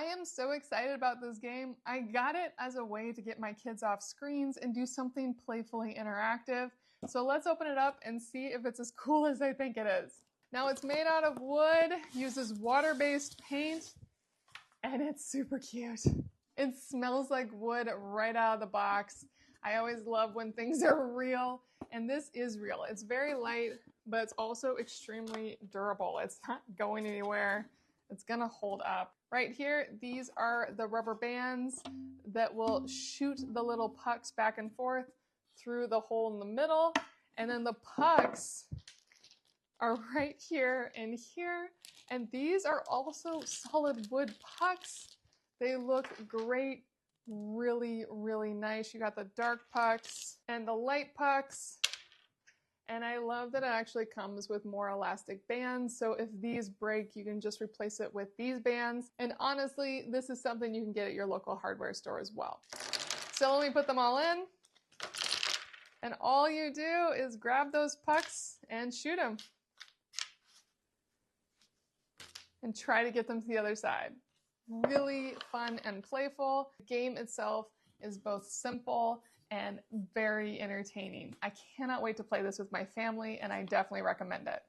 I am so excited about this game. I got it as a way to get my kids off screens and do something playfully interactive. So let's open it up and see if it's as cool as I think it is. Now it's made out of wood, uses water-based paint, and it's super cute. It smells like wood right out of the box. I always love when things are real, and this is real. It's very light, but it's also extremely durable. It's not going anywhere. It's gonna hold up. Right here, these are the rubber bands that will shoot the little pucks back and forth through the hole in the middle, and then the pucks are right here and here, and these are also solid wood pucks. They look great, really, really nice. You got the dark pucks and the light pucks, and I love that it actually comes with more elastic bands, so if these break, you can just replace it with these bands, and honestly, this is something you can get at your local hardware store as well. So let me put them all in, and all you do is grab those pucks and shoot them. And try to get them to the other side. Really fun and playful. The game itself is both simple and very entertaining. I cannot wait to play this with my family, and I definitely recommend it.